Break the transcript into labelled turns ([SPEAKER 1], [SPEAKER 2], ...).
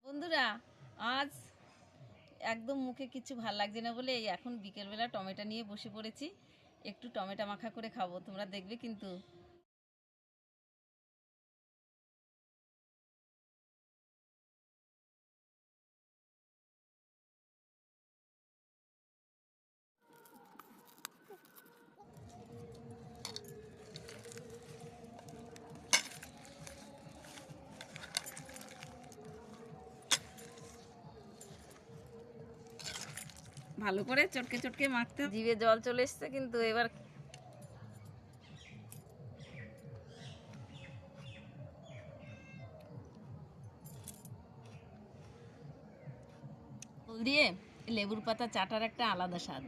[SPEAKER 1] বন্ধুরা, আজ একদম মুখে কিছু ভাল লাগছে না বলে এই এখন বিকেলবেলা টমেটো নিয়ে বসে পড়েছি। একটু টমেটো মাখা করে খাবো, তোমরা দেখবে কিন্তু। ভালো করে চটকে চটকে মাখতে, জিভে জল চলে এসছে কিন্তু এবার। দিয়ে লেবুর পাতা চাটার একটা আলাদা স্বাদ।